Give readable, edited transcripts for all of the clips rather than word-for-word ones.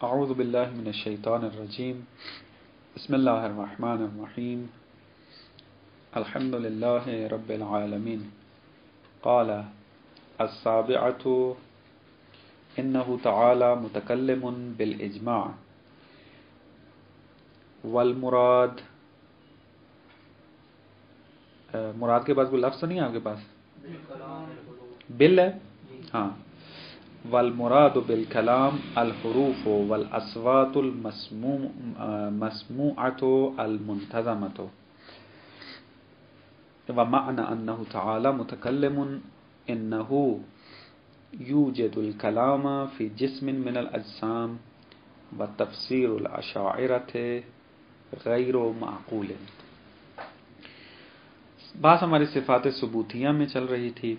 اعوذ باللہ من الشیطان الرجیم بسم اللہ الرحمن الرحیم الحمد للہ رب العالمین قال السابعۃ انہ تعالی متکلم بالاجماع والمراد مراد کے بعد کوئی لفظ نہیں ہے آپ کے پاس؟ بل ہے، ہاں. والمراد بالکلام الحروف والاصوات المسموعۃ المنتظمۃ ومعنى انه تعالى متكلم انه يوجد الكلام في جسم من الاجسام وتفسير الاشاعرة غیر معقول. بات ہماری صفات ثبوتیہ میں چل رہی تھی.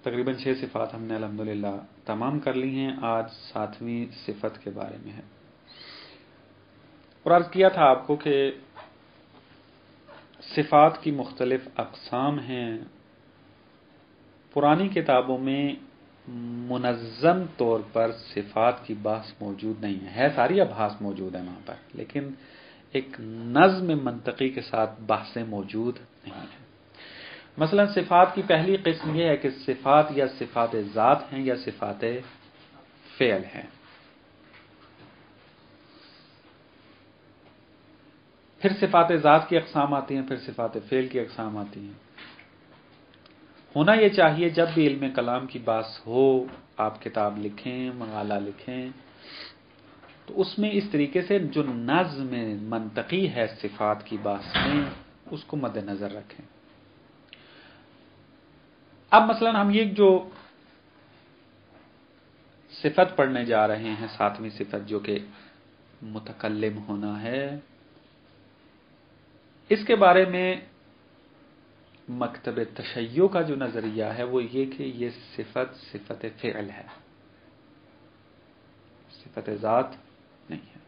تقریباً 6 صفات ہم نے الحمدللہ تمام کر لی ہیں. آج 7ویں صفت کے بارے میں ہے. اور عرض کیا تھا آپ کو کہ صفات کی مختلف اقسام ہیں. پرانی کتابوں میں منظم طور پر صفات کی بحث موجود نہیں ہے ساری ابحاث موجود ہیں وہاں پر، لیکن ایک نظم منطقی کے ساتھ بحثیں موجود نہیں ہیں. مثلا صفات کی پہلی قسم یہ ہے کہ صفات یا صفات ذات ہیں یا صفات فعل ہیں. پھر صفات ذات کی اقسام آتی ہیں، پھر صفات فعل کی اقسام آتی ہیں. ہونا یہ چاہیے جب بھی علم کلام کی بات ہو، آپ کتاب لکھیں، مقالہ لکھیں، تو اس میں اس طریقے سے جو نظم منطقی ہے صفات کی بات میں اس کو مد نظر رکھیں. اب مثلا ہم یہ جو صفت پڑھنے جا رہے ہیں 7ویں صفت جو کہ متکلم ہونا ہے، اس کے بارے میں مکتب تشیع کا جو نظریہ ہے وہ یہ کہ یہ صفت فعل ہے، صفت ذات نہیں ہے.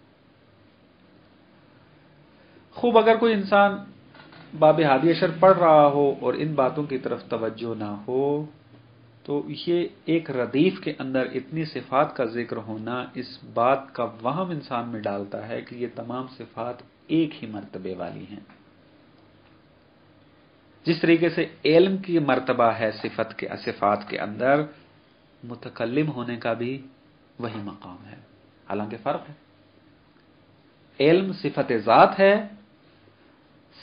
خوب اگر کوئی انسان باب ہادی اشر پڑھ رہا ہو اور ان باتوں کی طرف توجہ نہ ہو تو یہ ایک ردیف کے اندر اتنی صفات کا ذکر ہونا اس بات کا وہم انسان میں ڈالتا ہے کہ یہ تمام صفات ایک ہی مرتبے والی ہیں. جس طریقے سے علم کی مرتبہ ہے صفات کے اندر، متکلم ہونے کا بھی وہی مقام ہے، حالانکہ فرق ہے. علم صفت ذات ہے.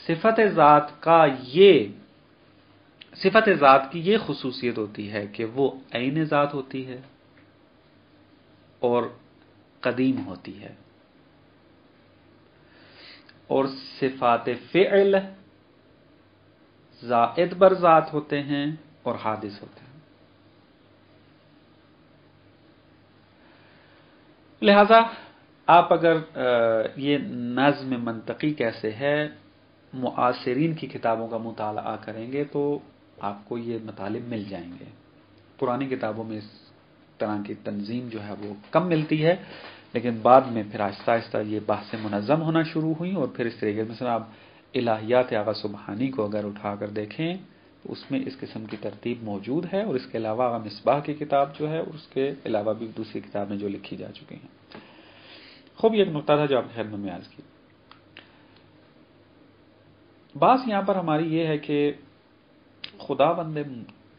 صفت ذات کی یہ خصوصیت ہوتی ہے کہ وہ عین ذات ہوتی ہے اور قدیم ہوتی ہے، اور صفات فعل زائد بر ذات ہوتے ہیں اور حادث ہوتے ہیں. لہذا آپ اگر یہ نظم منطقی کیسے ہے معاصرین کی کتابوں کا مطالعہ کریں گے تو آپ کو یہ مطالب مل جائیں گے. پرانی کتابوں میں اس طرح کی تنظیم جو ہے وہ کم ملتی ہے، لیکن بعد میں پھر آہستہ آہستہ یہ بحثیں منظم ہونا شروع ہوئیں، اور پھر اس طریقے سے مثلا آپ الہیات آغا سبحانی کو اگر اٹھا کر دیکھیں تو اس میں اس قسم کی ترتیب موجود ہے. اور اس کے علاوہ آغا مصباح کی کتاب جو ہے، اور اس کے علاوہ بھی دوسری کتابیں جو لکھی جا چکی ہیں. خوب یہ ایک نقطہ تھا جو آپ کی خدمت میں عرض کی. بات یہاں پر ہماری یہ ہے کہ خدا بند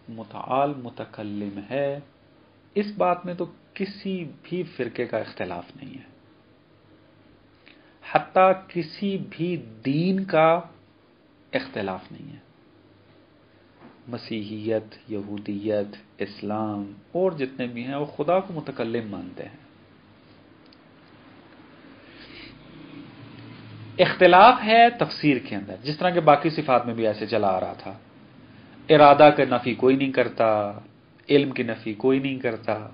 متعال متکلم ہے، اس بات میں تو کسی بھی فرقے کا اختلاف نہیں ہے، حتیٰ کسی بھی دین کا اختلاف نہیں ہے. مسیحیت، یہودیت، اسلام اور جتنے بھی ہیں وہ خدا کو متکلم مانتے ہیں. اختلاف ہے تفسیر کے اندر، جس طرح کہ باقی صفات میں بھی ایسے چلا آ رہا تھا. ارادہ کی نفی کوئی نہیں کرتا، علم کی نفی کوئی نہیں کرتا،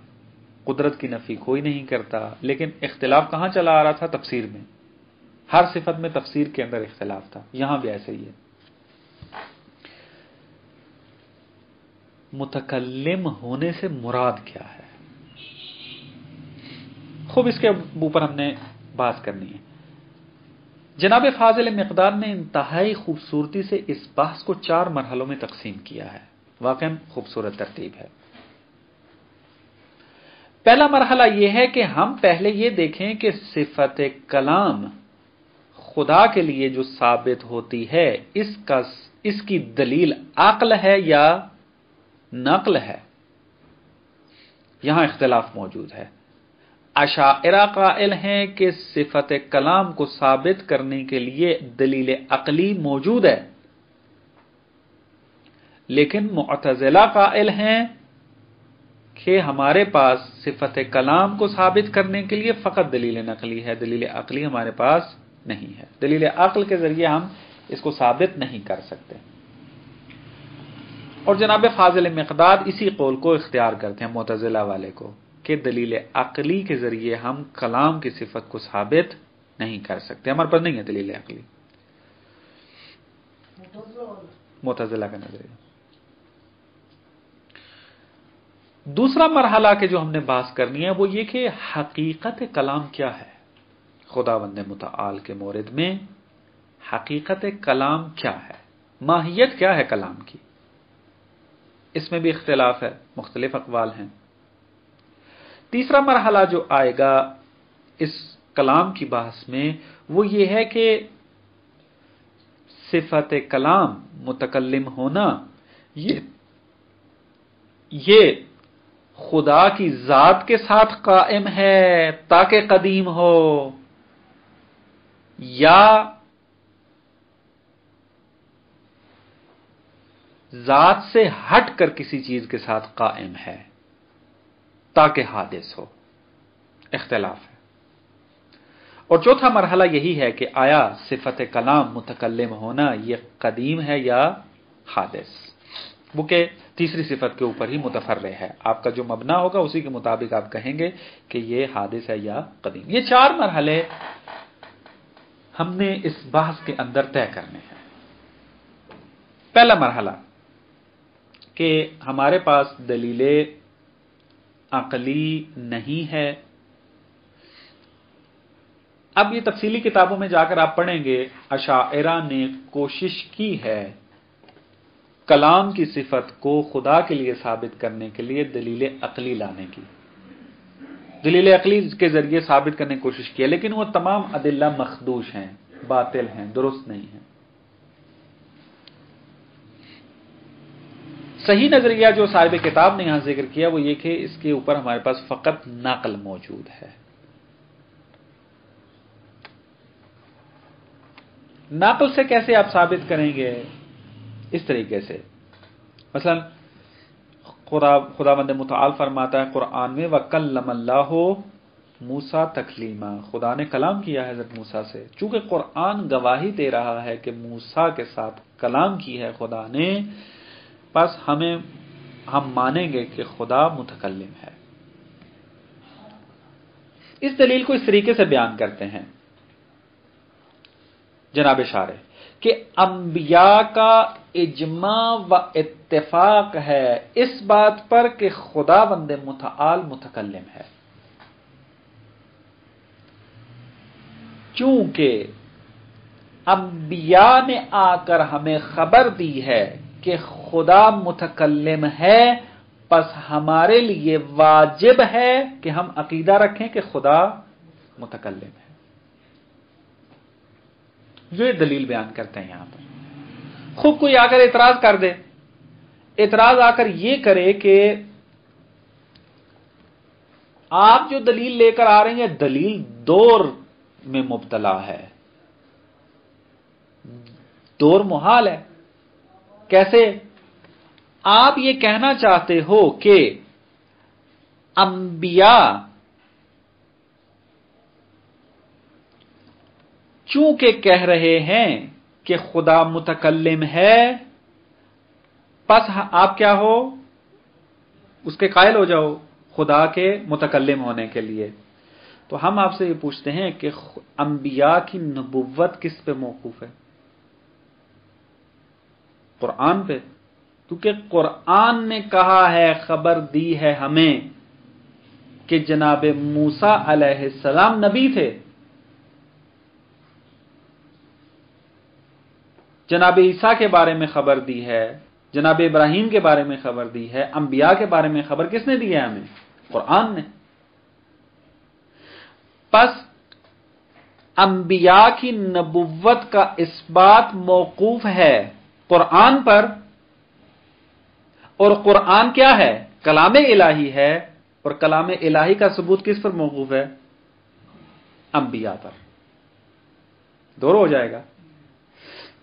قدرت کی نفی کوئی نہیں کرتا، لیکن اختلاف کہاں چلا آ رہا تھا؟ تفسیر میں. ہر صفت میں تفسیر کے اندر اختلاف تھا. یہاں بھی ایسے ہی ہے. متکلم ہونے سے مراد کیا ہے؟ خوب اس کے اوپر ہم نے بات کرنی ہے. جناب فاضل مقدار نے انتہائی خوبصورتی سے اس بحث کو 4 مرحلوں میں تقسیم کیا ہے. واقعاً خوبصورت ترتیب ہے. پہلا مرحلہ یہ ہے کہ ہم پہلے یہ دیکھیں کہ صفت کلام خدا کے لیے جو ثابت ہوتی ہے اس کی دلیل عقل ہے یا نقل ہے. یہاں اختلاف موجود ہے. اشاعرہ قائل ہیں کہ صفت کلام کو ثابت کرنے کے لیے دلیل عقلی موجود ہے، لیکن معتزلہ قائل ہیں کہ ہمارے پاس صفت کلام کو ثابت کرنے کے لیے فقط دلیل نقلی ہے، دلیل عقلی ہمارے پاس نہیں ہے. دلیل عقل کے ذریعے ہم اس کو ثابت نہیں کر سکتے. اور جناب فاضل مقداد اسی قول کو اختیار کرتے ہیں، معتزلہ والے کو، کہ دلیل عقلی کے ذریعے ہم کلام کی صفت کو ثابت نہیں کر سکتے، ہمارے پاس نہیں ہے دلیل عقلی. معتزلہ کا نظریہ. دوسرا مرحلہ کے جو ہم نے بحث کرنی ہے وہ یہ کہ حقیقت کلام کیا ہے. خداوند متعال کے مورد میں حقیقت کلام کیا ہے، ماہیت کیا ہے کلام کی، اس میں بھی اختلاف ہے، مختلف اقوال ہیں. تیسرا مرحلہ جو آئے گا اس کلام کی بحث میں وہ یہ ہے کہ صفت کلام متکلم ہونا یہ خدا کی ذات کے ساتھ قائم ہے تاکہ قدیم ہو، یا ذات سے ہٹ کر کسی چیز کے ساتھ قائم ہے تاکہ حادث ہو. اختلاف ہے. اور چوتھا مرحلہ یہی ہے کہ آیا صفت کلام متکلم ہونا یہ قدیم ہے یا حادث، وہ کہ تیسری صفت کے اوپر ہی متفرع ہے. آپ کا جو مبنا ہوگا اسی کے مطابق آپ کہیں گے کہ یہ حادث ہے یا قدیم. یہ چار مرحلے ہم نے اس بحث کے اندر طے کرنے ہیں. پہلا مرحلہ کہ ہمارے پاس دلیل عقلی نہیں ہے. اب یہ تفصیلی کتابوں میں جا کر آپ پڑھیں گے، اشاعرہ نے کوشش کی ہے کلام کی صفت کو خدا کے لیے ثابت کرنے کے لیے دلیل عقلی لانے کی، دلیل عقلی کے ذریعے ثابت کرنے کی کوشش کی ہے، لیکن وہ تمام ادلہ مخدوش ہیں، باطل ہیں، درست نہیں ہیں. صحیح نظریہ جو صاحب کتاب نے یہاں ذکر کیا وہ یہ کہ اس کے اوپر ہمارے پاس فقط نقل موجود ہے. نقل سے کیسے آپ ثابت کریں گے؟ اس طریقے سے، مثلا خداوند متعال فرماتا ہے قرآن میں وَكَلَّمَ اللَّهُ موسیٰ تکلیما، خدا نے کلام کیا ہے حضرت موسیٰ سے. چونکہ قرآن گواہی دے رہا ہے کہ موسیٰ کے ساتھ کلام کی ہے خدا نے، بس ہم مانیں گے کہ خدا متکلم ہے. اس دلیل کو اس طریقے سے بیان کرتے ہیں جناب شارح کہ انبیاء کا اجماع و اتفاق ہے اس بات پر کہ خداوند متعال متکلم ہے، چونکہ انبیاء نے آ کر ہمیں خبر دی ہے کہ خدا متکلم ہے، پس ہمارے لیے واجب ہے کہ ہم عقیدہ رکھیں کہ خدا متکلم ہے. یہ دلیل بیان کرتے ہیں یہاں پر. خوب کوئی آ کر اعتراض کر دے، اعتراض آ کر یہ کرے کہ آپ جو دلیل لے کر آ رہے ہیں دلیل دور میں مبتلا ہے، دور محال ہے. کیسے؟ آپ یہ کہنا چاہتے ہو کہ انبیاء چونکہ کہہ رہے ہیں کہ خدا متکلم ہے، پس آپ کیا ہو؟ اس کے قائل ہو جاؤ خدا کے متکلم ہونے کے لیے. تو ہم آپ سے یہ پوچھتے ہیں کہ انبیاء کی نبوت کس پہ موقوف ہے؟ قرآن پہ. کیونکہ قرآن نے کہا ہے، خبر دی ہے ہمیں کہ جناب موسیٰ علیہ السلام نبی تھے، جناب عیسیٰ کے بارے میں خبر دی ہے، جناب ابراہیم کے بارے میں خبر دی ہے. انبیاء کے بارے میں خبر کس نے دی ہے ہمیں؟ قرآن نے. پس انبیاء کی نبوت کا اس بات موقوف ہے قرآن پر، اور قرآن کیا ہے؟ کلام الہی ہے، اور کلام الہی کا ثبوت کس پر موقوف ہے؟ انبیاء پر۔ دور ہو جائے گا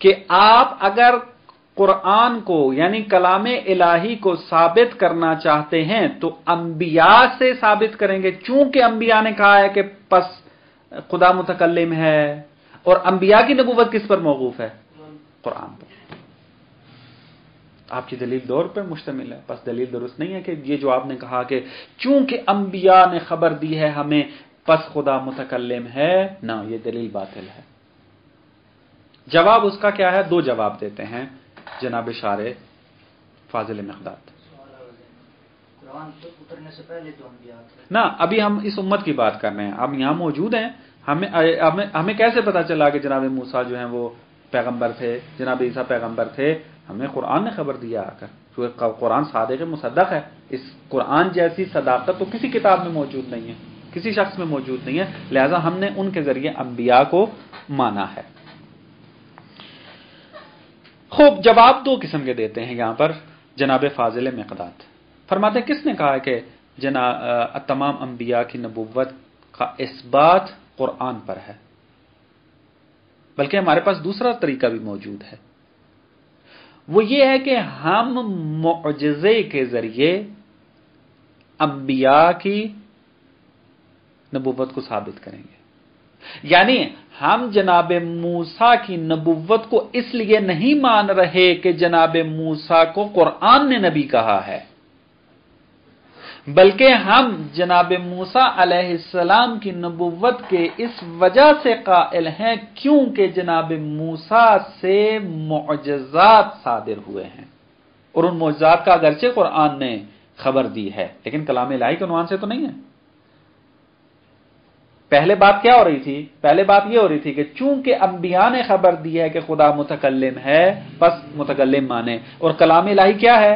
کہ آپ اگر قرآن کو یعنی کلام الہی کو ثابت کرنا چاہتے ہیں تو انبیاء سے ثابت کریں گے، چونکہ انبیاء نے کہا ہے کہ پس خدا متکلم ہے، اور انبیاء کی نبوت کس پر موقوف ہے؟ قرآن پر۔ آپ کی دلیل دور پر مشتمل ہے، پس دلیل درست نہیں ہے کہ یہ جو آپ نے کہا کہ چونکہ انبیاء نے خبر دی ہے ہمیں پس خدا متکلم ہے، نہ، یہ دلیل باطل ہے۔ جواب اس کا کیا ہے؟ دو جواب دیتے ہیں جناب شارح فاضل مقداد۔ قرآن اترنے سے پہلے تو انبیاء تھے نہ، ابھی ہم اس امت کی بات کر رہے ہیں، اب یہاں موجود ہیں۔ ہمیں کیسے پتا چلا کہ جناب موسیٰ جو ہیں وہ پیغمبر تھے، جناب عیسیٰ پیغمبر تھے؟ ہمیں قرآن نے خبر دیا آ کر، کیونکہ قرآن صادق مصدق ہے۔ اس قرآن جیسی صداقت تو کسی کتاب میں موجود نہیں ہے، کسی شخص میں موجود نہیں ہے، لہذا ہم نے ان کے ذریعے انبیاء کو مانا ہے۔ خوب، جواب دو قسم کے دیتے ہیں یہاں پر جناب فاضل مقداد۔ فرماتے ہیں کس نے کہا کہ تمام انبیاء کی نبوت کا اثبات قرآن پر ہے، بلکہ ہمارے پاس دوسرا طریقہ بھی موجود ہے، وہ یہ ہے کہ ہم معجزے کے ذریعے انبیاء کی نبوت کو ثابت کریں گے۔ یعنی ہم جناب موسیٰ کی نبوت کو اس لیے نہیں مان رہے کہ جناب موسیٰ کو قرآن نے نبی کہا ہے، بلکہ ہم جناب موسیٰ علیہ السلام کی نبوت کے اس وجہ سے قائل ہیں کیونکہ جناب موسیٰ سے معجزات صادر ہوئے ہیں، اور ان معجزات کا اگرچہ قرآن نے خبر دی ہے لیکن کلام الہی کے عنوان سے تو نہیں ہے۔ پہلے بات کیا ہو رہی تھی؟ پہلے بات یہ ہو رہی تھی کہ چونکہ انبیاء نے خبر دی ہے کہ خدا متکلم ہے، پس متکلم مانے، اور کلام الہی کیا ہے؟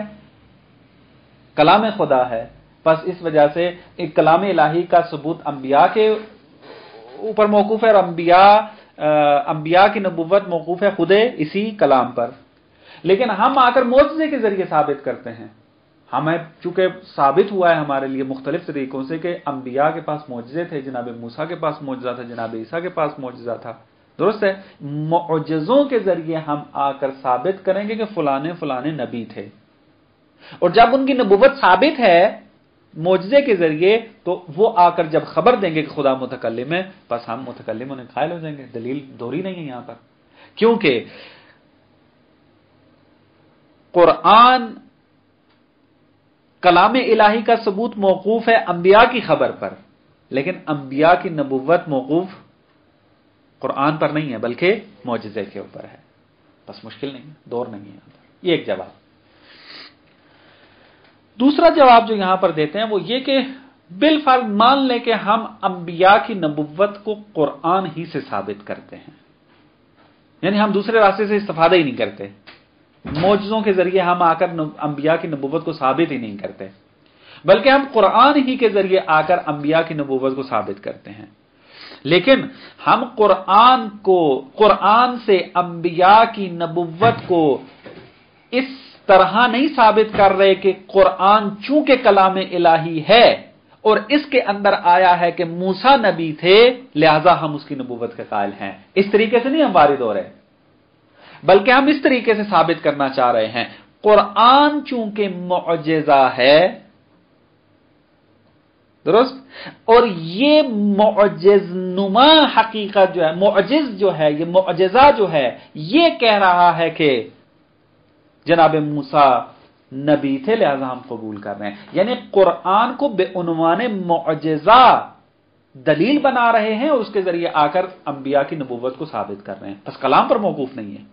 کلام خدا ہے، پس اس وجہ سے ایک کلام الہی کا ثبوت انبیاء کے اوپر موقوف ہے، اور انبیاء کی نبوت موقوف ہے خود اسی کلام پر۔ لیکن ہم آ کر معجزے کے ذریعے ثابت کرتے ہیں، ہمیں چونکہ ثابت ہوا ہے ہمارے لیے مختلف طریقوں سے کہ انبیاء کے پاس معجزے تھے، جناب موسیٰ کے پاس معجزہ تھا، جناب عیسیٰ کے پاس معجزہ تھا، درست ہے؟ معجزوں کے ذریعے ہم آ کر ثابت کریں گے کہ فلانے فلانے نبی تھے، اور جب ان کی نبوت ثابت ہے معجزے کے ذریعے تو وہ آ کر جب خبر دیں گے کہ خدا متکلم ہے، بس ہم متکلم انہیں قائل ہو جائیں گے۔ دلیل دوہری نہیں ہے یہاں پر، کیونکہ قرآن کلام الہی کا ثبوت موقوف ہے انبیاء کی خبر پر، لیکن انبیاء کی نبوت موقوف قرآن پر نہیں ہے بلکہ معجزے کے اوپر ہے۔ بس مشکل نہیں ہے، دور نہیں ہے یہاں پر۔ یہ ایک جواب۔ دوسرا جواب جو یہاں پر دیتے ہیں وہ یہ کہ بالفرض مان لیں کہ ہم انبیاء کی نبوت کو قرآن ہی سے ثابت کرتے ہیں، یعنی ہم دوسرے راستے سے استفادہ ہی نہیں کرتے، معجزوں کے ذریعے ہم آ کر انبیاء کی نبوت کو ثابت ہی نہیں کرتے، بلکہ ہم قرآن ہی کے ذریعے آ کر انبیاء کی نبوت کو ثابت کرتے ہیں۔ لیکن ہم قرآن سے انبیاء کی نبوت کو اس طرح نہیں ثابت کر رہے کہ قرآن چونکہ کلام الہی ہے اور اس کے اندر آیا ہے کہ موسیٰ نبی تھے لہذا ہم اس کی نبوت کے قائل ہیں، اس طریقے سے نہیں ہم وارد ہو رہے، بلکہ ہم اس طریقے سے ثابت کرنا چاہ رہے ہیں قرآن چونکہ معجزہ ہے، درست، اور یہ معجز نما حقیقت جو ہے، معجز جو ہے، یہ معجزہ جو ہے یہ کہہ رہا ہے کہ جناب موسیٰ نبی تھے لہذا ہم قبول کر رہے ہیں، یعنی قرآن کو بے عنوان معجزہ دلیل بنا رہے ہیں اور اس کے ذریعے آ کر انبیاء کی نبوت کو ثابت کر رہے ہیں، بس کلام پر موقوف نہیں ہے۔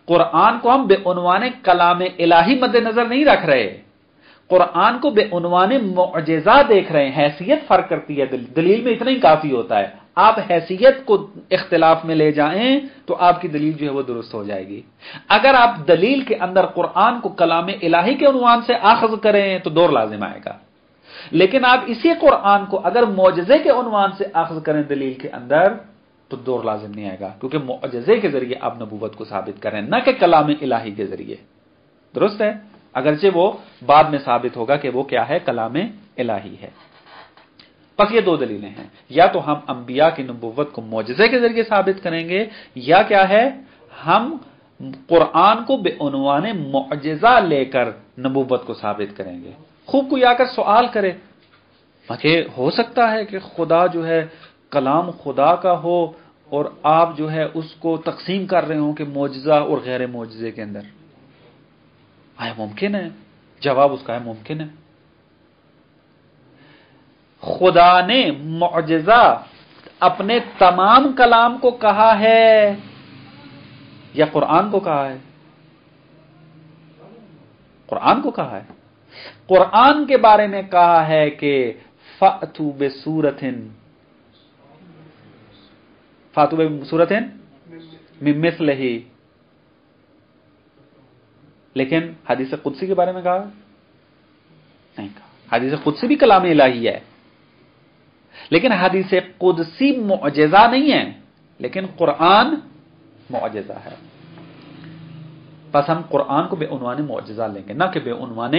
قرآن کو ہم بے عنوان کلام الہی مد نظر نہیں رکھ رہے، قرآن کو بے عنوان معجزہ دیکھ رہے ہیں۔ حیثیت فرق کرتی ہے، دلیل میں اتنا ہی کافی ہوتا ہے، آپ حیثیت کو اختلاف میں لے جائیں تو آپ کی دلیل جو ہے وہ درست ہو جائے گی۔ اگر آپ دلیل کے اندر قرآن کو کلام الہی کے عنوان سے آخذ کریں تو دور لازم آئے گا، لیکن آپ اسی قرآن کو اگر معجزے کے عنوان سے اخذ کریں دلیل کے اندر تو دور لازم نہیں آئے گا، کیونکہ معجزے کے ذریعے آپ نبوت کو ثابت کریں، نہ کہ کلام الہی کے ذریعے. درست ہے؟ اگرچہ وہ بعد میں ثابت ہوگا کہ وہ کیا ہے، کلام الہی ہے. بس یہ دو دلیلیں ہیں، یا تو ہم انبیاء کی نبوت کو معجزے کے ذریعے ثابت کریں گے، یا کیا ہے، ہم قرآن کو بے عنوان معجزہ لے کر نبوت کو ثابت کریں گے. خوب کوئی آ کر سوال کرے کہ ہو سکتا ہے کہ خدا جو ہے کلام خدا کا ہو اور آپ جو ہے اس کو تقسیم کر رہے ہوں کہ معجزہ اور غیر معجزے کے اندر، آیا ممکن ہے؟ جواب اس کا ہے ممکن ہے. خدا نے معجزہ اپنے تمام کلام کو کہا ہے یا قرآن کو کہا ہے؟ قرآن کو کہا ہے. قرآن کے بارے میں کہا ہے کہ فَأْتُوا بِسُورَةٍ مِّن مِّثْلِهِ، لیکن حدیث قدسی کے بارے میں کہا نہیں کہا. حدیث قدسی بھی کلام الہی ہے، لیکن حدیث قدسی معجزہ نہیں ہے، لیکن قرآن معجزہ ہے. بس ہم قرآن کو بے عنوان معجزہ لیں گے، نہ کہ بے عنوان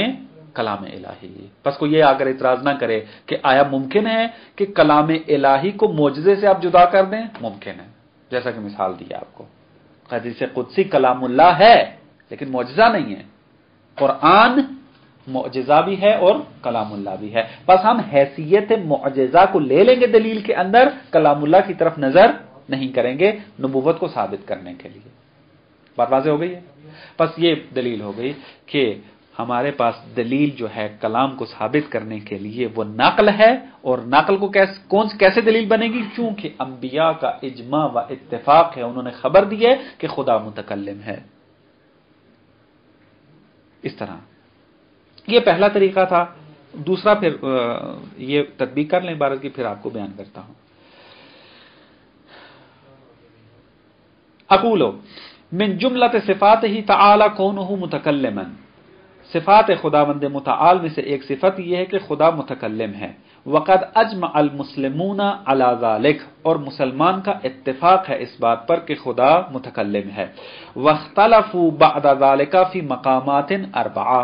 کلام الہی. بس کوئی یہ اگر اعتراض نہ کرے کہ آیا ممکن ہے کہ کلام الہی کو معجزے سے آپ جدا کر دیں؟ ممکن ہے، جیسا کہ مثال دی آپ کو. حدیث قدسی کلام اللہ ہے لیکن معجزہ نہیں ہے. قرآن معجزہ بھی ہے اور کلام اللہ بھی ہے. بس ہم حیثیت معجزہ کو لے لیں گے دلیل کے اندر، کلام اللہ کی طرف نظر نہیں کریں گے نبوت کو ثابت کرنے کے لیے. بات واضح ہو گئی ہے؟ بس یہ دلیل ہو گئی کہ ہمارے پاس دلیل جو ہے کلام کو ثابت کرنے کے لیے وہ نقل ہے، اور نقل کو کیسے دلیل بنے گی؟ چونکہ انبیاء کا اجماع و اتفاق ہے، انہوں نے خبر دی ہے کہ خدا متکلم ہے. اس طرح یہ پہلا طریقہ تھا. دوسرا پھر یہ تطبیق کر لیں عبارت کی، پھر آپ کو بیان کرتا ہوں. اقول من جملۃ صفاتہ تعالی کونہ متکلما، صفات خداوند متعال میں سے ایک صفت یہ ہے کہ خدا متکلم ہے. وقد اجمع المسلمون علی ذلک، اور مسلمان کا اتفاق ہے اس بات پر کہ خدا متکلم ہے. واختلفوا بعد ذلک فی مقامات اربعہ،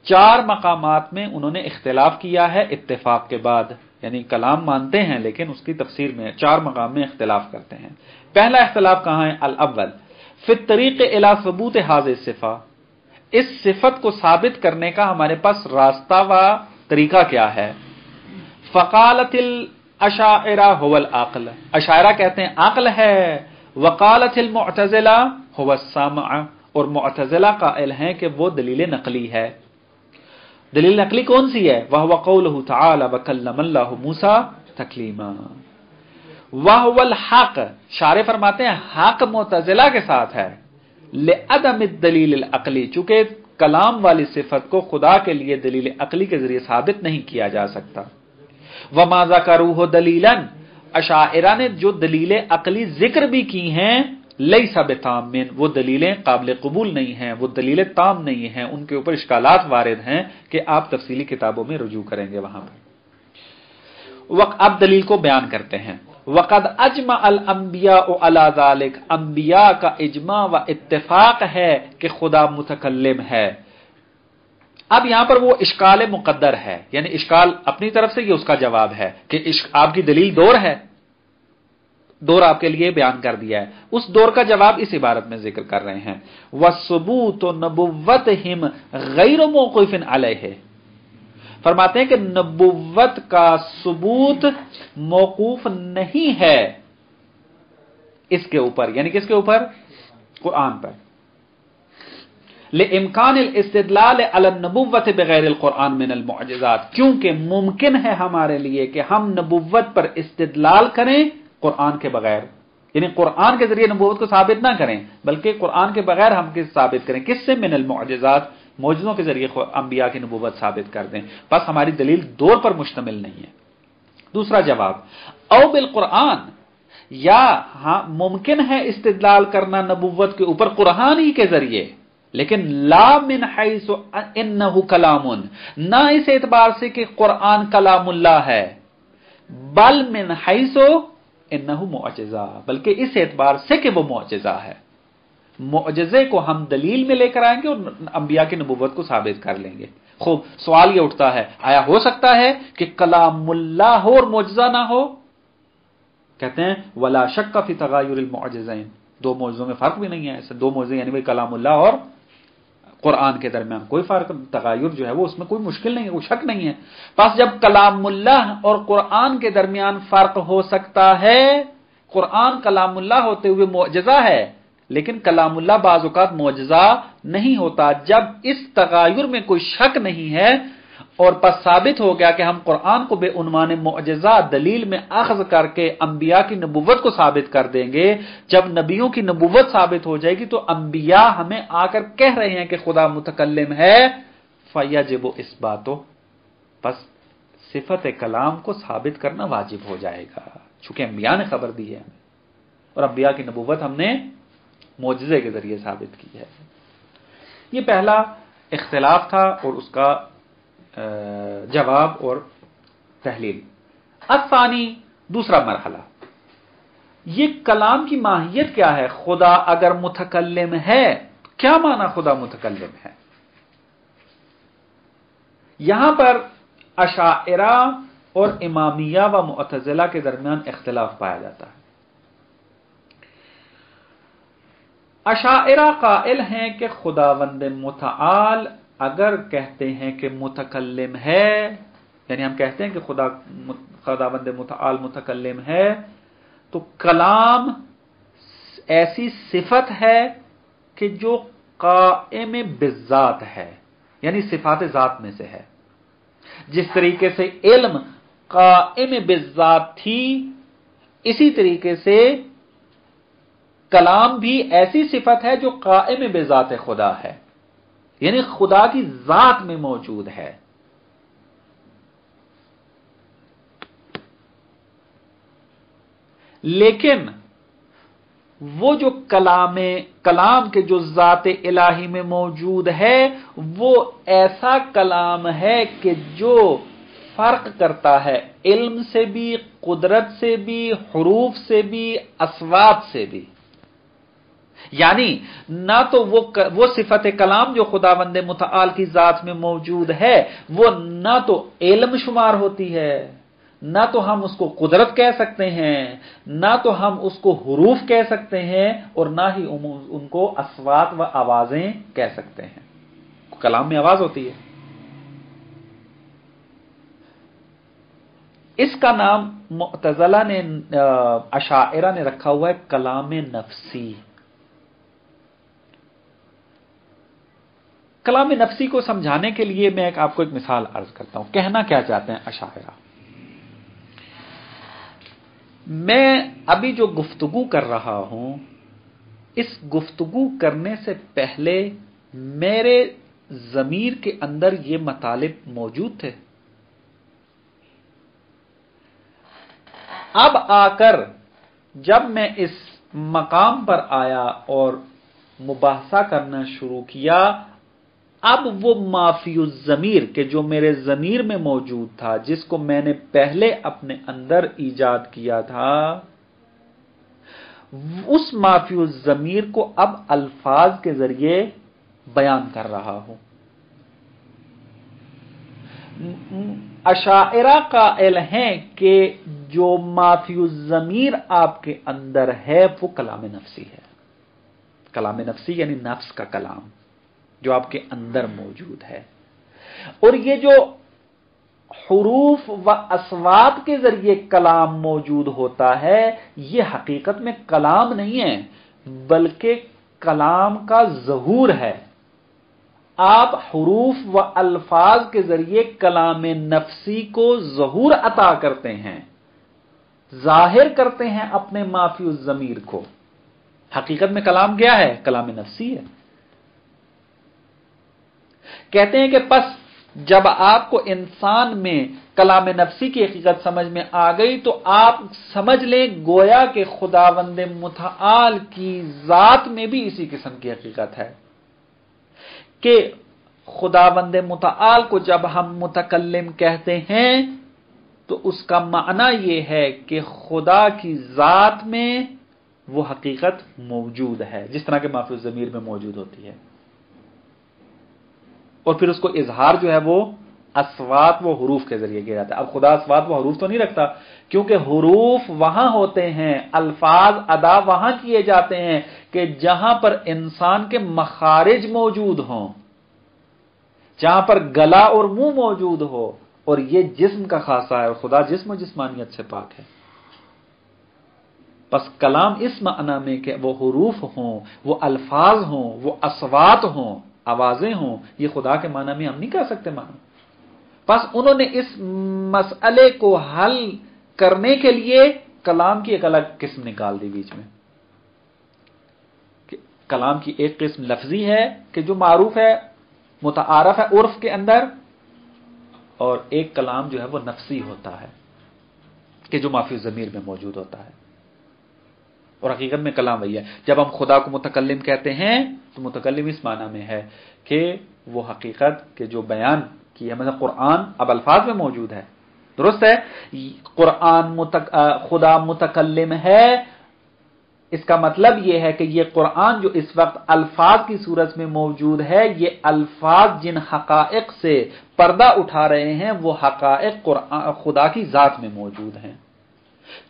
4 مقامات میں انہوں نے اختلاف کیا ہے اتفاق کے بعد. یعنی کلام مانتے ہیں لیکن اس کی تفسیر میں 4 مقام میں اختلاف کرتے ہیں. پہلا اختلاف کہاں ہے؟ الاول فی الطریق الی ثبوت هذه الصفہ، اس صفت کو ثابت کرنے کا ہمارے پاس راستہ و طریقہ کیا ہے؟ فقالت الاشاعرہ هو العقل، اشاعرہ کہتے ہیں عقل ہے. وقالت المعتزلہ هو السمع، اور معتزلہ قائل ہیں کہ وہ دلیل نقلی ہے. دلیل نقلی کون سی ہے؟ وَهُوَ قَوْلُهُ تَعَالَى وَكَلَّمَ اللَّهُ مُوسَىٰ تَكْلِيمًا. وَهُوَ الْحَقُ، شارح فرماتے ہیں حق معتزلہ کے ساتھ ہے. لِعَدَمِ الدَّلِيلِ الْعَقْلِ، چونکہ کلام والی صفت کو خدا کے لیے دلیل عقلی کے ذریعے ثابت نہیں کیا جا سکتا. وَمَا ذَكَرُوهُ دَلِيلًا، اشاعرہ نے جو دلیل عقلی ذکر بھی کی ہیں، لیس بتام، وہ دلیلیں قابل قبول نہیں ہیں، وہ دلیلیں تام نہیں ہیں، ان کے اوپر اشکالات وارد ہیں کہ آپ تفصیلی کتابوں میں رجوع کریں گے وہاں پر. اب دلیل کو بیان کرتے ہیں. وقد اجمع الانبیاء علی ذلک، انبیاء کا اجماع و اتفاق ہے کہ خدا متکلم ہے. اب یہاں پر وہ اشکال مقدر ہے، یعنی اشکال اپنی طرف سے یہ اس کا جواب ہے کہ آپ کی دلیل دور ہے، دور آپ کے لیے بیان کر دیا ہے. اس دور کا جواب اس عبارت میں ذکر کر رہے ہیں. وَثُبُوتُ نَبُوَّتِهِمْ غَيْرُ مَوْقُوفٍ عَلَيْهِ، فرماتے ہیں کہ نبوت کا ثبوت موقوف نہیں ہے اس کے اوپر، یعنی کس کے اوپر؟ قرآن پر. لِإِمْكَانِ الْإِسْتِدْلَالِ عَلَى النُّبُوَّةِ بِغَيْرِ الْقُرْآنِ مِنَ الْمُعْجِزَاتِ، کیونکہ ممکن ہے ہمارے لیے کہ ہم نبوت پر استدلال کریں قرآن کے بغیر، یعنی قرآن کے ذریعے نبوت کو ثابت نہ کریں بلکہ قرآن کے بغیر ہم کس ثابت کریں؟ کس سے؟ من المعجزات، معجزوں کے ذریعے انبیاء کی نبوت ثابت کر دیں. بس ہماری دلیل دور پر مشتمل نہیں ہے. دوسرا جواب، او بالقرآن، یا ہاں ممکن ہے استدلال کرنا نبوت کے اوپر قرآن ہی کے ذریعے. لیکن لا من حیث انہ کلام، نہ اس اعتبار سے کہ قرآن کلام اللہ ہے، بل من حیث انہ معجزہ، بلکہ اس اعتبار سے کہ وہ معجزہ ہے۔ معجزے کو ہم دلیل میں لے کر آئیں گے اور انبیاء کی نبوت کو ثابت کر لیں گے۔ خوب، سوال یہ اٹھتا ہے، آیا ہو سکتا ہے کہ کلام اللہ ہو اور معجزہ نہ ہو؟ کہتے ہیں ولا شک فی تغیر المعجزین، دو معجزوں میں فرق بھی نہیں ہے، ایسے دو معجزے یعنی کلام اللہ اور قرآن کے درمیان کوئی فرق، تغیر جو ہے وہ اس میں کوئی مشکل نہیں ہے، کوئی شک نہیں ہے۔ پس جب کلام اللہ اور قرآن کے درمیان فرق ہو سکتا ہے، قرآن کلام اللہ ہوتے ہوئے معجزہ ہے، لیکن کلام اللہ بعض اوقات معجزہ نہیں ہوتا، جب اس تغیر میں کوئی شک نہیں ہے اور پس ثابت ہو گیا کہ ہم قرآن کو بے عنوان معجزہ دلیل میں اخذ کر کے انبیاء کی نبوت کو ثابت کر دیں گے، جب نبیوں کی نبوت ثابت ہو جائے گی تو انبیاء ہمیں آ کر کہہ رہے ہیں کہ خدا متکلم ہے، فَيَجِبُ إِثْبَاتُهُ، پس صفت کلام کو ثابت کرنا واجب ہو جائے گا، چونکہ انبیاء نے خبر دی ہے ہمیں، اور انبیاء کی نبوت ہم نے معجزے کے ذریعے ثابت کی ہے۔ یہ پہلا اختلاف تھا اور اس کا جواب اور تحلیل۔ الثانی، دوسرا مرحلہ، یہ کلام کی ماہیت کیا ہے؟ خدا اگر متکلم ہے، کیا معنی خدا متکلم ہے؟ یہاں پر اشاعرہ اور امامیہ و معتزلہ کے درمیان اختلاف پایا جاتا ہے۔ اشاعرہ قائل ہیں کہ خداوند متعال اگر کہتے ہیں کہ متکلم ہے، یعنی ہم کہتے ہیں کہ خداوند متعال متکلم ہے، تو کلام ایسی صفت ہے کہ جو قائم بالذات ہے، یعنی صفات ذات میں سے ہے۔ جس طریقے سے علم قائم بالذات تھی، اسی طریقے سے کلام بھی ایسی صفت ہے جو قائم بذات خدا ہے، یعنی خدا کی ذات میں موجود ہے۔ لیکن وہ جو کلام کے جو ذات الہی میں موجود ہے، وہ ایسا کلام ہے کہ جو فرق کرتا ہے علم سے بھی، قدرت سے بھی، حروف سے بھی، اصوات سے بھی۔ یعنی نہ تو وہ صفت کلام جو خداوند متعال کی ذات میں موجود ہے، وہ نہ تو علم شمار ہوتی ہے، نہ تو ہم اس کو قدرت کہہ سکتے ہیں، نہ تو ہم اس کو حروف کہہ سکتے ہیں، اور نہ ہی ان کو اصوات و آوازیں کہہ سکتے ہیں۔ کلام میں آواز ہوتی ہے۔ اس کا نام معتزلہ نے، اشاعرہ نے رکھا ہوا ہے کلام نفسی۔ کلام نفسی کو سمجھانے کے لیے میں آپ کو ایک مثال عرض کرتا ہوں۔ کہنا کیا چاہتے ہیں اشاعرہ؟ میں ابھی جو گفتگو کر رہا ہوں، اس گفتگو کرنے سے پہلے میرے ضمیر کے اندر یہ مطالب موجود تھے۔ اب آ کر جب میں اس مقام پر آیا اور مباحثہ کرنا شروع کیا، اب وہ مافی الضمیر کہ جو میرے ضمیر میں موجود تھا، جس کو میں نے پہلے اپنے اندر ایجاد کیا تھا، اس مافی الضمیر کو اب الفاظ کے ذریعے بیان کر رہا ہوں۔ اشاعرہ قائل ہیں کہ جو مافی الضمیر آپ کے اندر ہے وہ کلام نفسی ہے۔ کلام نفسی یعنی نفس کا کلام جو آپ کے اندر موجود ہے، اور یہ جو حروف و اصوات کے ذریعے کلام موجود ہوتا ہے، یہ حقیقت میں کلام نہیں ہے، بلکہ کلام کا ظہور ہے۔ آپ حروف و الفاظ کے ذریعے کلام نفسی کو ظہور عطا کرتے ہیں، ظاہر کرتے ہیں اپنے مافی الضمیر کو۔ حقیقت میں کلام کیا ہے؟ کلام نفسی ہے۔ کہتے ہیں کہ پس جب آپ کو انسان میں کلام نفسی کی حقیقت سمجھ میں آ گئی تو آپ سمجھ لیں گویا کہ خداوند متعال کی ذات میں بھی اسی قسم کی حقیقت ہے۔ کہ خداوند متعال کو جب ہم متکلم کہتے ہیں تو اس کا معنی یہ ہے کہ خدا کی ذات میں وہ حقیقت موجود ہے، جس طرح کہ مافی الضمیر میں موجود ہوتی ہے، اور پھر اس کو اظہار جو ہے وہ اصوات و حروف کے ذریعے کیا جاتا ہے۔ اب خدا اصوات و حروف تو نہیں رکھتا، کیونکہ حروف وہاں ہوتے ہیں، الفاظ ادا وہاں کیے جاتے ہیں کہ جہاں پر انسان کے مخارج موجود ہوں، جہاں پر گلا اور منہ موجود ہو، اور یہ جسم کا خاصہ ہے، اور خدا جسم و جسمانیت سے پاک ہے۔ پس کلام اس معنی میں کہ وہ حروف ہوں، وہ الفاظ ہوں، وہ اصوات ہوں، آوازیں ہوں، یہ خدا کے معنی میں ہم نہیں کہہ سکتے معنی۔ پس انہوں نے اس مسئلے کو حل کرنے کے لیے کلام کی ایک الگ قسم نکال دی بیچ میں، کہ کلام کی ایک قسم لفظی ہے کہ جو معروف ہے، متعارف ہے عرف کے اندر، اور ایک کلام جو ہے وہ نفسی ہوتا ہے کہ جو مافی الضمیر میں موجود ہوتا ہے، اور حقیقت میں کلام وہی ہے۔ جب ہم خدا کو متکلم کہتے ہیں تو متکلم اس معنی میں ہے کہ وہ حقیقت کے جو بیان کی ہے، مثلا قرآن اب الفاظ میں موجود ہے، درست ہے، قرآن خدا متکلم ہے، اس کا مطلب یہ ہے کہ یہ قرآن جو اس وقت الفاظ کی صورت میں موجود ہے، یہ الفاظ جن حقائق سے پردہ اٹھا رہے ہیں وہ حقائق خدا کی ذات میں موجود ہیں۔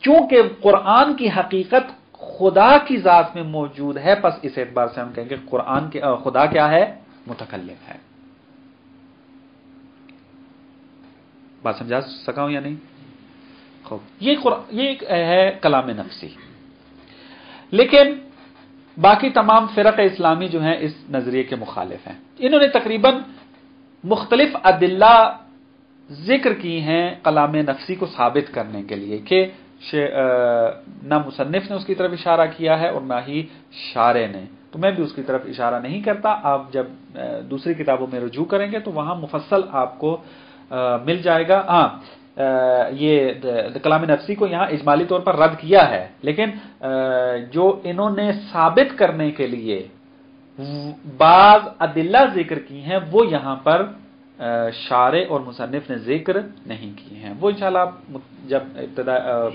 چونکہ قرآن کی حقیقت خدا کی ذات میں موجود ہے، پس اس اعتبار سے ہم کہیں گے قرآن کے خدا کیا ہے؟ متکلم ہے۔ بات سمجھا سکا ہوں یا نہیں؟ خوب، یہ ایک ہے کلام نفسی۔ لیکن باقی تمام فرق اسلامی جو ہیں اس نظریے کے مخالف ہیں۔ انہوں نے تقریباً مختلف ادلہ ذکر کی ہیں کلام نفسی کو ثابت کرنے کے لیے، کہ نہ مصنف نے اس کی طرف اشارہ کیا ہے اور نہ ہی شارح نے، تو میں بھی اس کی طرف اشارہ نہیں کرتا۔ آپ جب دوسری کتابوں میں رجوع کریں گے تو وہاں مفصل آپ کو مل جائے گا۔ ہاں، یہ کلام نفسی کو یہاں اجمالی طور پر رد کیا ہے، لیکن جو انہوں نے ثابت کرنے کے لیے بعض ادلہ ذکر کی ہیں وہ یہاں پر شارح اور مصنف نے ذکر نہیں کیے ہیں۔ وہ انشاءاللہ جب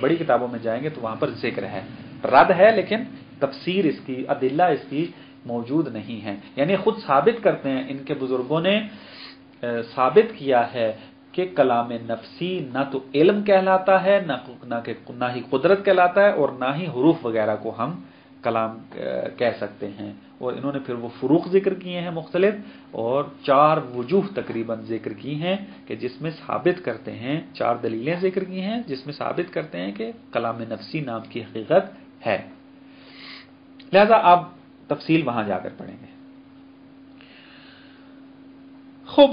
بڑی کتابوں میں جائیں گے تو وہاں پر ذکر ہے، رد ہے، لیکن تفسیر اس کی، ادلہ اس کی موجود نہیں ہے۔ یعنی خود ثابت کرتے ہیں، ان کے بزرگوں نے ثابت کیا ہے کہ کلام نفسی نہ تو علم کہلاتا ہے، نہ ہی قدرت کہلاتا ہے، اور نہ ہی حروف وغیرہ کو ہم کلام کہہ سکتے ہیں۔ اور انہوں نے پھر وہ فروق ذکر کیے ہیں مختلف، اور 4 وجوہ تقریباً ذکر کی ہیں کہ جس میں ثابت کرتے ہیں، 4 دلیلیں ذکر کی ہیں جس میں ثابت کرتے ہیں کہ کلام نفسی نام کی حقیقت ہے۔ لہذا آپ تفصیل وہاں جا کر پڑھیں گے۔ خوب،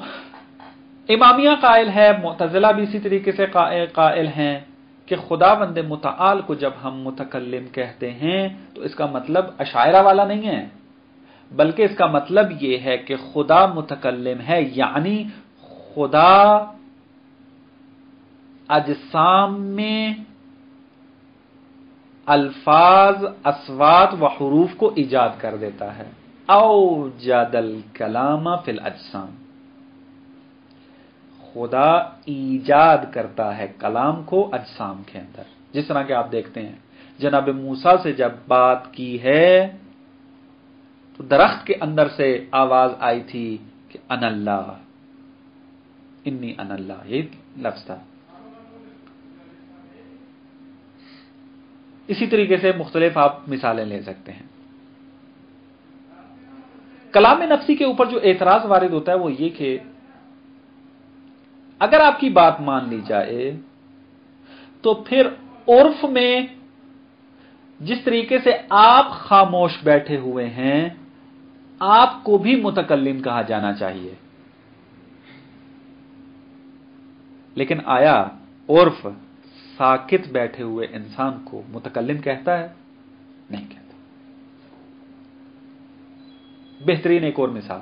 امامیہ قائل ہے، معتزلہ بھی اسی طریقے سے قائل ہیں کہ خداوند متعال کو جب ہم متکلم کہتے ہیں تو اس کا مطلب اشاعرہ والا نہیں ہے، بلکہ اس کا مطلب یہ ہے کہ خدا متکلم ہے، یعنی خدا اجسام میں الفاظ، اصوات و حروف کو ایجاد کر دیتا ہے۔ اوجد الکلام فی الاجسام، خدا ایجاد کرتا ہے کلام کو اجسام کے اندر، جس طرح کہ آپ دیکھتے ہیں جناب موسیٰ سے جب بات کی ہے تو درخت کے اندر سے آواز آئی تھی کہ انا اللہ، انی انا اللہ، یہ لفظ تھا۔ اسی طریقے سے مختلف آپ مثالیں لے سکتے ہیں۔ کلام نفسی کے اوپر جو اعتراض وارد ہوتا ہے وہ یہ کہ اگر آپ کی بات مان لی جائے تو پھر عرف میں جس طریقے سے آپ خاموش بیٹھے ہوئے ہیں آپ کو بھی متکلم کہا جانا چاہیے، لیکن آیا عرف ساکت بیٹھے ہوئے انسان کو متکلم کہتا ہے؟ نہیں کہتا۔ بہترین ایک اور مثال،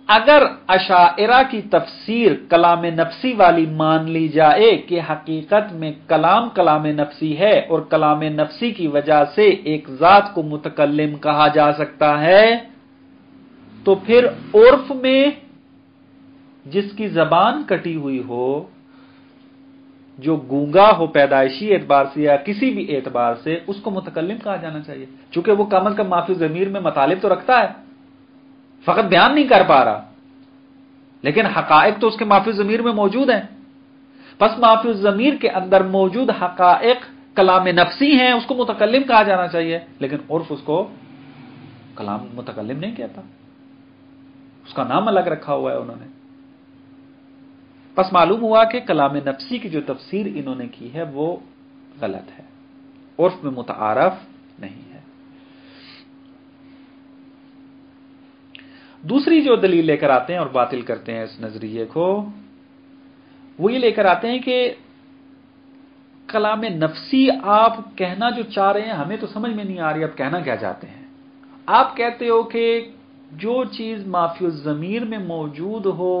اگر اشاعرہ کی تفسیر کلام نفسی والی مان لی جائے کہ حقیقت میں کلام نفسی ہے اور کلام نفسی کی وجہ سے ایک ذات کو متکلم کہا جا سکتا ہے، تو پھر عرف میں جس کی زبان کٹی ہوئی ہو، جو گونگا ہو پیدائشی اعتبار سے یا کسی بھی اعتبار سے، اس کو متکلم کہا جانا چاہیے، چونکہ وہ کم از کم ما فی الضمیر میں مطالب تو رکھتا ہے، فقط بیان نہیں کر پا رہا، لیکن حقائق تو اس کے ما فی الضمیر میں موجود ہیں۔ پس ما فی الضمیر کے اندر موجود حقائق کلام نفسی ہیں، اس کو متکلم کہا جانا چاہیے، لیکن عرف اس کو کلام متکلم نہیں کہتا، اس کا نام الگ رکھا ہوا ہے انہوں نے۔ پس معلوم ہوا کہ کلام نفسی کی جو تفسیر انہوں نے کی ہے وہ غلط ہے، عرف میں متعارف نہیں ہے۔ دوسری جو دلیل لے کر آتے ہیں اور باطل کرتے ہیں اس نظریے کو، وہ یہ لے کر آتے ہیں کہ کلام نفسی آپ کہنا جو چاہ رہے ہیں ہمیں تو سمجھ میں نہیں آ رہی، آپ کہنا کیا چاہتے ہیں؟ آپ کہتے ہو کہ جو چیز ما فی الضمیر میں موجود ہو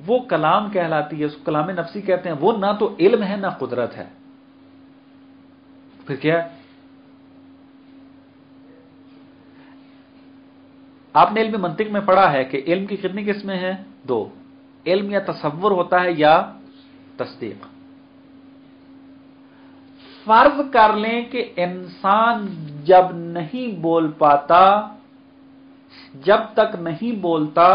وہ کلام کہلاتی ہے، اس کو کلام نفسی کہتے ہیں، وہ نہ تو علم ہے نہ قدرت ہے، پھر کیا ہے؟ آپ نے علم منطق میں پڑھا ہے کہ علم کی کتنی قسمیں ہیں؟ دو، علم یا تصور ہوتا ہے یا تصدیق۔ فرض کر لیں کہ انسان جب نہیں بول پاتا، جب تک نہیں بولتا،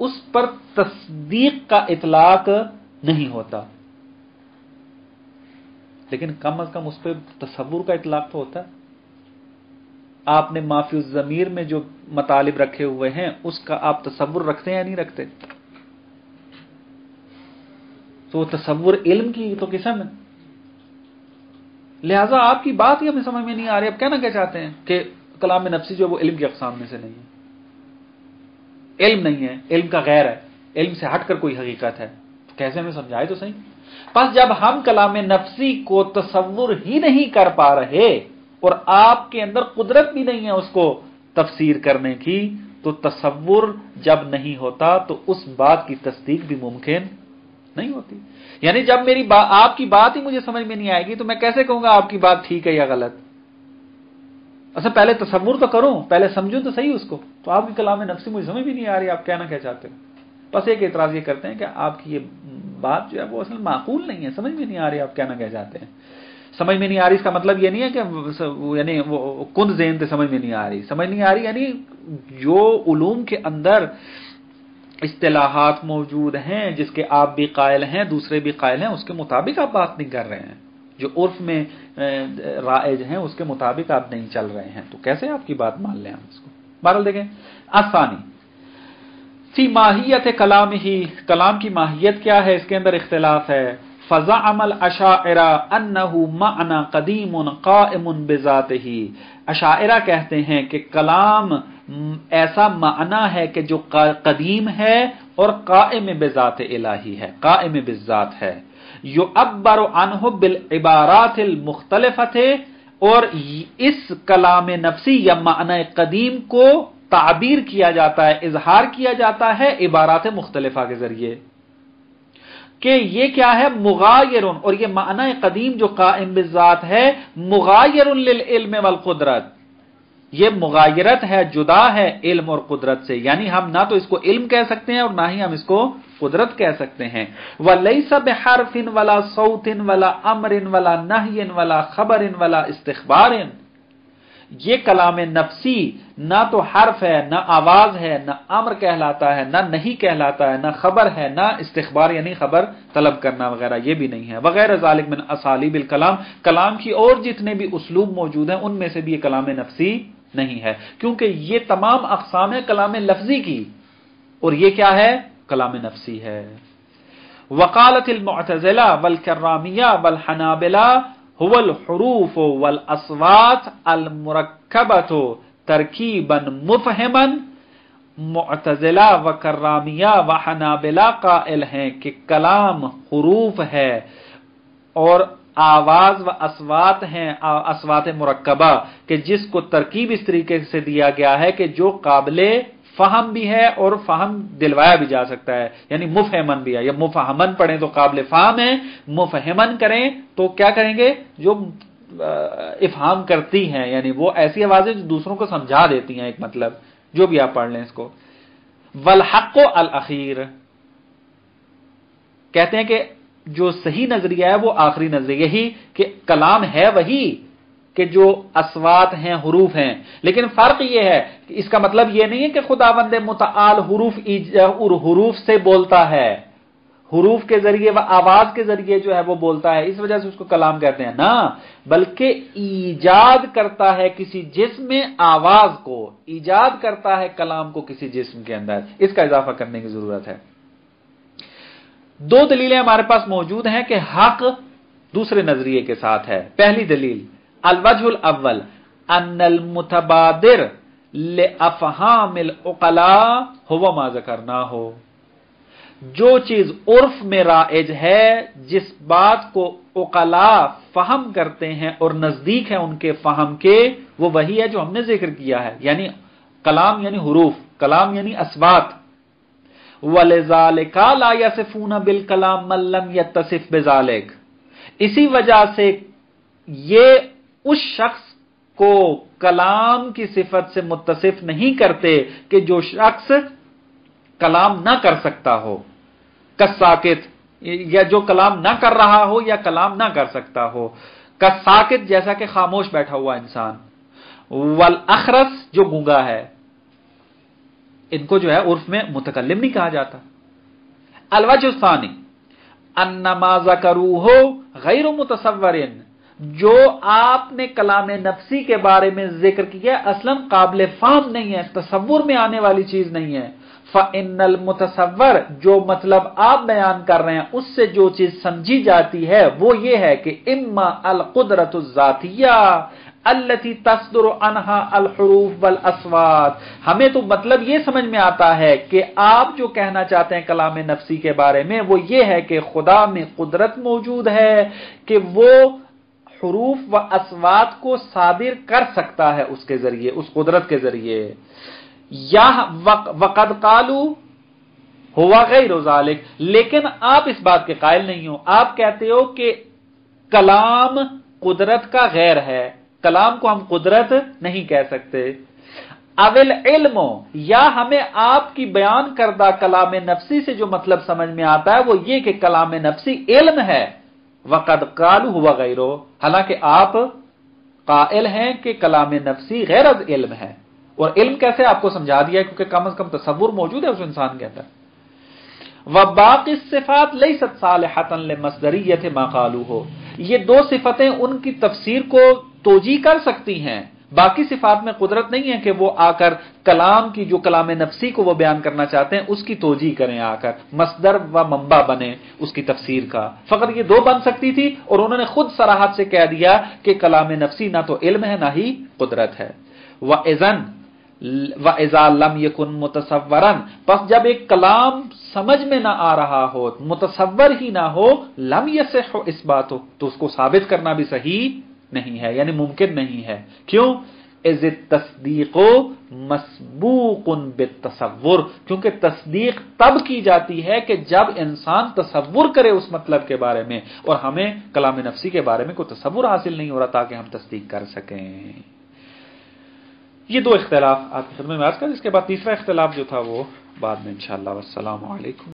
اس پر تصدیق کا اطلاق نہیں ہوتا، لیکن کم از کم اس پہ تصور کا اطلاق تو ہوتا ہے۔ آپ نے ما فی الضمیر میں جو مطالب رکھے ہوئے ہیں اس کا آپ تصور رکھتے ہیں یا نہیں رکھتے؟ تو تصور علم کی تو قسم ہے، لہذا آپ کی بات ہی ہمیں سمجھ میں نہیں آ رہی، آپ کہنا کیا چاہتے ہیں کہ کلام نفسی جو وہ علم کی اقسام میں سے نہیں ہے، علم نہیں ہے، علم کا غیر ہے، علم سے ہٹ کر کوئی حقیقت ہے، تو کیسے ہمیں سمجھائے تو صحیح۔ پس جب ہم کلام نفسی کو تصور ہی نہیں کر پا رہے اور آپ کے اندر قدرت بھی نہیں ہے اس کو تفسیر کرنے کی، تو تصور جب نہیں ہوتا تو اس بات کی تصدیق بھی ممکن نہیں ہوتی۔ یعنی جب آپ کی بات ہی مجھے سمجھ میں نہیں آئے گی تو میں کیسے کہوں گا آپ کی بات ٹھیک ہے یا غلط؟ اصل پہلے تصور تو کروں، پہلے سمجھوں تو صحیح اس کو، تو آپ کی کلام نفسی مجھے سمجھ بھی نہیں آ رہی، آپ کہنا کیا چاہتے ہیں؟ بس ایک اعتراض یہ کرتے ہیں کہ آپ کی یہ بات جو ہے وہ اصل معقول نہیں ہے، سمجھ میں نہیں آ رہی، آپ کہنا کیا چاہتے ہیں؟ سمجھ میں نہیں آ رہی اس کا مطلب یہ نہیں ہے کہ یعنی وہ کن ذہن سے سمجھ میں نہیں آ رہی، سمجھ نہیں آ رہی یعنی جو علوم کے اندر اصطلاحات موجود ہیں جس کے آپ بھی قائل ہیں دوسرے بھی قائل ہیں، اس کے مطابق آپ بات نہیں کر رہے ہیں، جو عرف میں رائج ہیں اس کے مطابق آپ نہیں چل رہے ہیں، تو کیسے آپ کی بات مان لیں ہم اس کو؟ بہرحال دیکھیں، آسانی فی ماہیت کلام ہی، کلام کی ماہیت کیا ہے اس کے اندر اختلاف ہے۔ فزعم الاشاعرہ انہ معنی قدیم قائم بذاتہ، اشاعرہ کہتے ہیں کہ کلام ایسا معنی ہے کہ جو قدیم ہے اور قائم بذات الہی ہے، قائم بالذات ہے۔ یعبر عنہ بالعبارات المختلفۃ، اور اس کلام نفسی یا معنی قدیم کو تعبیر کیا جاتا ہے، اظہار کیا جاتا ہے عبارات مختلفہ کے ذریعے، کہ یہ کیا ہے؟ مغایر، اور یہ معنی قدیم جو قائم بالذات ہے مغایر للعلم والقدرت، یہ مغایرت ہے، جدا ہے علم اور قدرت سے، یعنی ہم نہ تو اس کو علم کہہ سکتے ہیں اور نہ ہی ہم اس کو قدرت کہہ سکتے ہیں۔ وَلَيْسَ بِحَرْفٍ وَلَا صَوْتٍ وَلَا أَمْرٍ وَلَا نَهْيٍ وَلَا خَبَرٍ وَلَا استخبار، یہ کلام نفسی نہ تو حرف ہے، نہ آواز ہے، نہ امر کہلاتا ہے، نہ نہیں کہلاتا ہے، نہ خبر ہے، نہ استخبار یعنی خبر طلب کرنا وغیرہ، یہ بھی نہیں ہے۔ وغیرہ ذالک من اسالیب الکلام، کلام کی اور جتنے بھی اسلوب موجود ہیں ان میں سے بھی یہ کلام نفسی نہیں ہے، کیونکہ یہ تمام اقسام ہے کلام لفظی کی، اور یہ کیا ہے؟ کلام نفسی ہے۔ وقالت المعتزلہ والکرامیہ والحنابلہ هو الحروف والاصوات المرکبۃ ترکیبا مفہما، معتزلہ و کرامیہ و حنابلہ قائل ہیں کہ کلام حروف ہے اور آواز و اصوات ہیں، اصوات مرکبہ، کہ جس کو ترکیب اس طریقے سے دیا گیا ہے کہ جو قابل فہم بھی ہے اور فہم دلوایا بھی جا سکتا ہے، یعنی مفہمن بھی ہے، یا مفہمن پڑھیں تو قابل فہم ہے، مفہمن کریں تو کیا کریں گے؟ جو افہام کرتی ہیں، یعنی وہ ایسی آوازیں جو دوسروں کو سمجھا دیتی ہیں ایک مطلب، جو بھی آپ پڑھ لیں اس کو. والحق الاخیر، کہتے ہیں کہ جو صحیح نظریہ ہے وہ آخری نظریہ، یہی کہ کلام ہے وہی کہ جو اصوات ہیں، حروف ہیں، لیکن فرق یہ ہے کہ اس کا مطلب یہ نہیں ہے کہ خداوند متعال حروف سے بولتا ہے، حروف کے ذریعے و آواز کے ذریعے جو ہے وہ بولتا ہے، اس وجہ سے اس کو کلام کہتے ہیں نا، بلکہ ایجاد کرتا ہے کسی جسم میں آواز کو، ایجاد کرتا ہے کلام کو کسی جسم کے اندر. اس کا اضافہ کرنے کی ضرورت ہے. دو دلیلیں ہمارے پاس موجود ہیں کہ حق دوسرے نظریے کے ساتھ ہے. پہلی دلیل الوجہ الاول ان المتبادر لافہام العقلاء هو ما ذکرناہ، جو چیز عرف میں رائج ہے، جس بات کو عقلاء فہم کرتے ہیں اور نزدیک ہے ان کے فہم کے، وہ وہی ہے جو ہم نے ذکر کیا ہے، یعنی کلام یعنی حروف، کلام یعنی اصوات. وَلِذَالِكَ لَا يَصِفُونَ بِالْكَلَامِ مَن لَّمْ يَتَّصِف بِذَالِكَ، اسی وجہ سے یہ اس شخص کو کلام کی صفت سے متصف نہیں کرتے کہ جو شخص کلام نہ کر سکتا ہو، کالساکت، یا جو کلام نہ کر رہا ہو یا کلام نہ کر سکتا ہو، کالساکت جیسا کہ خاموش بیٹھا ہوا انسان، والاخرس جو گونگا ہے، ان کو جو ہے عرف میں متکلم نہیں کہا جاتا. الوجہ الثانی ان ما ذکروہ غیر متصور، جو آپ نے کلام نفسی کے بارے میں ذکر کیا اصلا قابل فہم نہیں ہے، تصور میں آنے والی چیز نہیں ہے. فَإِنَّ الْمُتَصَوَّرَ، جو مطلب آپ بیان کر رہے ہیں اس سے جو چیز سمجھی جاتی ہے وہ یہ ہے کہ اما القدرۃ الذاتیہ التي تصدر عنها الحروف والاصوات، ہمیں تو مطلب یہ سمجھ میں آتا ہے کہ آپ جو کہنا چاہتے ہیں کلام نفسی کے بارے میں وہ یہ ہے کہ خدا میں قدرت موجود ہے کہ وہ حروف و اصوات کو صادر کر سکتا ہے اس کے ذریعے، اس قدرت کے ذریعے. یا وقد قالوا ہوا غیر ذالک، لیکن آپ اس بات کے قائل نہیں ہو، آپ کہتے ہو کہ کلام قدرت کا غیر ہے، کلام کو ہم قدرت نہیں کہہ سکتے. اول علم، یا ہمیں آپ کی بیان کردہ کلام نفسی سے جو مطلب سمجھ میں آتا ہے وہ یہ کہ کلام نفسی علم ہے. وقد قالوا ہوا غیرو، حالانکہ آپ قائل ہیں کہ کلام نفسی غیر از علم ہے. اور علم کیسے آپ کو سمجھا دیا ہے کیونکہ کم از کم تصور موجود ہے اس انسان کے اندر. وباقی الصفات لیست صالحۃ لمصدریۃ ما قالوہ، یہ دو صفتیں ان کی تفسیر کو توجیہ کر سکتی ہیں، باقی صفات میں قدرت نہیں ہے کہ وہ آ کر کلام کی جو کلام نفسی کو وہ بیان کرنا چاہتے ہیں اس کی توجیہ کریں، آ کر مصدر و منبع بنے اس کی تفسیر کا. فقط یہ دو بن سکتی تھی اور انہوں نے خود صراحت سے کہہ دیا کہ کلام نفسی نہ تو علم ہے نہ ہی قدرت ہے. وَإِذَا لَمْ يَكُنْ مُتَصَوَّرًا، پس جب ایک کلام سمجھ میں نہ آ رہا ہو، متصور ہی نہ ہو، لم يصح اثباتہ، تو اس کو ثابت کرنا بھی صحیح نہیں ہے، یعنی ممکن نہیں ہے. کیوں؟ اذ التصدیق مسبوق بالتصور، کیونکہ تصدیق تب کی جاتی ہے کہ جب انسان تصور کرے اس مطلب کے بارے میں، اور ہمیں کلام نفسی کے بارے میں کوئی تصور حاصل نہیں ہو رہا تاکہ ہم تصدیق کر سکیں. یہ دو اختلاف آپ کی خدمت میں عرض کر، اس کے بعد تیسرا اختلاف جو تھا وہ بعد میں انشاءاللہ. والسلام علیکم.